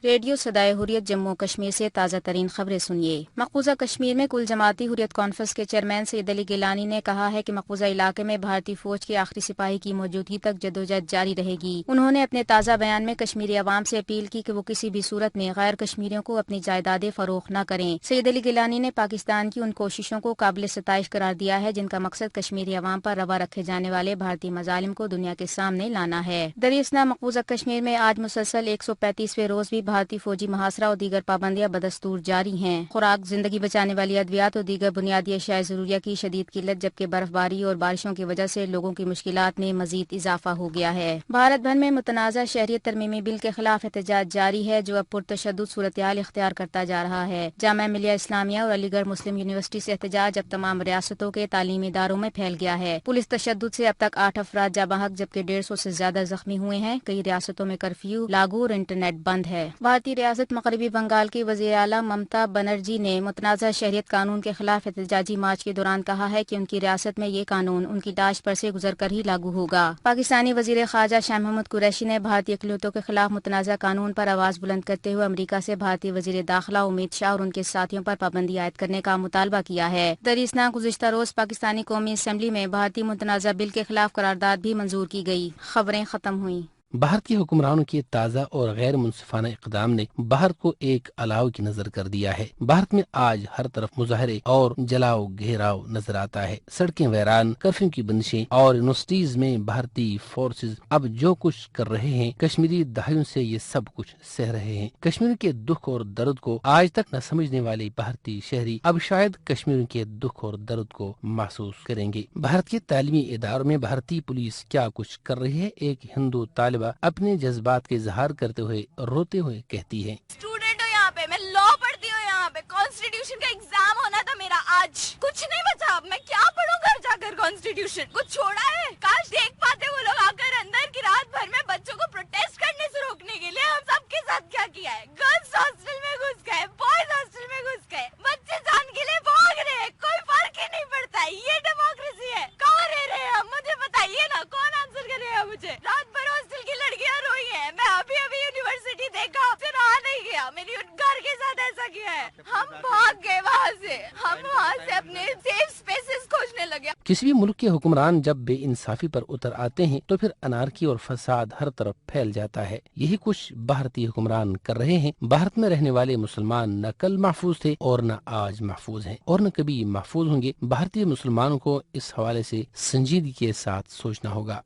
Radio صدائے حریت جموں کشمیر سے تازہ ترین خبریں سنیے۔ مقبوضہ کشمیر میں کل جماعتی حریت کانفرنس کے چیئرمین سید علی گیلانی نے کہا ہے کہ مقبوضہ علاقے میں بھارتی فوج کے آخری سپاہی کی موجودگی تک جدوجہد جاری رہے گی۔ انہوں نے اپنے تازہ بیان میں کشمیری عوام سے اپیل کی کہ وہ کسی بھی صورت میں غیر کشمیریوں کو اپنی جائیدادیں فروخت نہ کریں۔ سید علی گیلانی نے پاکستان کی ان کوششوں کو قابل ستائش قرار دیا ہے جن کا مقصد کشمیری عوام پر روا رکھے جانے والے بھارتی مظالم کو دنیا کے سامنے لانا ہے۔ دریاسنا مقبوضہ کشمیر میں آج مسلسل 135ویں روز بھی بھارتی فوجی محاصرہ اور دیگر پابندیاں بدستور جاری ہیں۔ خوراک، زندگی بچانے والی ادویات اور دیگر بنیادی اشیاء ضروریہ کی شدید قلت، جبکہ برف باری اور بارشوں کی وجہ سے لوگوں کی مشکلات میں مزید اضافہ ہو گیا ہے۔ بھارت بھر میں متنازع شہریت ترمیمی بل کے خلاف احتجاج جاری ہے جو اب پرتشدد صورتحال اختیار کرتا جا رہا ہے۔ جامعہ ملیہ اسلامیہ اور علی گڑھ مسلم یونیورسٹی سے احتجاج اب تمام ریاستوں کے تعلیمی اداروں میں پھیل گیا ہے۔ پولیس تشدد سے اب تک 8 افراد جاں بحق جبکہ 150 سے زیادہ زخمی ہوئے ہیں۔ کئی ریاستوں میں کرفیو لاگو اور انٹرنیٹ بند ہے۔ بھارتی ریاست مغربی بنگال کی وزیر اعلیٰ ممتا بنرجی نے متنازع شہریت قانون کے خلاف احتجاجی مارچ کے دوران کہا ہے کہ ان کی ریاست میں یہ قانون ان کی لاش پر سے گزر کر ہی لاگو ہوگا۔ پاکستانی وزیر خارجہ شاہ محمود قریشی نے بھارتی اقلیتوں کے خلاف متنازع قانون پر آواز بلند کرتے ہوئے امریکہ سے بھارتی وزیر داخلہ امت شاہ اور ان کے ساتھیوں پر پابندی عائد کرنے کا مطالبہ کیا ہے۔ دریاسنا گزشتہ روز پاکستانی قومی اسمبلی میں بھارتی متنازع بل کے خلاف قرارداد بھی منظور کی گئی۔ خبریں ختم ہوئیں۔ بھارتی حکمرانوں کے تازہ اور غیر منصفانہ اقدام نے بھارت کو ایک الاؤ کی نظر کر دیا ہے۔ بھارت میں آج ہر طرف مظاہرے اور جلاؤ گھیراؤ نظر آتا ہے، سڑکیں ویران، کرفیو کی بندشیں اور یونیورسٹیز میں بھارتی فورسز اب جو کچھ کر رہے ہیں، کشمیری دہائیوں سے یہ سب کچھ سہ رہے ہیں۔ کشمیر کے دکھ اور درد کو آج تک نہ سمجھنے والے بھارتی شہری اب شاید کشمیر کے دکھ اور درد کو محسوس کریں گے۔ بھارت کے تعلیمی اداروں میں بھارتی پولیس کیا کچھ کر رہی ہے، ایک ہندو طالبہ اپنے جذبات کے اظہار کرتے ہوئے روتے ہوئے کہتی ہے، اسٹوڈنٹ ہوں یہاں پہ، میں لا پڑھتی ہوں یہاں پہ، کانسٹیٹیوشن کا ایگزام ہونا تھا میرا آج، کچھ نہیں بچا، اب میں کیا پڑھوں گھر جا کر کانسٹیٹیوشن، کچھ چھوڑا ہے؟ کاش دیکھ پاتے وہ لوگ آ کر اندر کی رات بھر میں بچوں کو پروٹیسٹ کرنے سے روکنے کے لیے ہم سب کے ساتھ کیا کیا ہے۔ گرلز ہاسٹل میں گھس گئے، بوائز ہاسٹل میں گھس گئے، بچے جان کے لیے بھاگ رہے ہیں، کوئی فرق ہی نہیں پڑتا۔ یہ ڈیموکریسی ہے؟ کہاں رہ رہے ہیں ہم؟ مجھے بتائیے نا، کون آنسر کرے گا مجھے؟ رات بھر ہاسٹل کی لڑکیاں روئی ہیں، میں ابھی یونیورسٹی دیکھا، پھر رہا نہیں گیا، میری گھر کے ساتھ ایسا کیا ہے؟ ہم بھاگ گئے وہاں سے، ہم وہاں سے اپنے سیف اسپیسز کھوجنے لگے۔ کسی بھی ملک کے حکمران جب بے انصافی پر اتر آتے ہیں تو پھر انارکی اور فساد ہر طرف پھیل جاتا ہے۔ یہی کچھ بھارتی حکمران کر رہے ہیں۔ بھارت میں رہنے والے مسلمان نہ کل محفوظ تھے اور نہ آج محفوظ ہیں اور نہ کبھی محفوظ ہوں گے۔ بھارتی مسلمانوں کو اس حوالے سے سنجیدگی کے ساتھ سوچنا ہوگا۔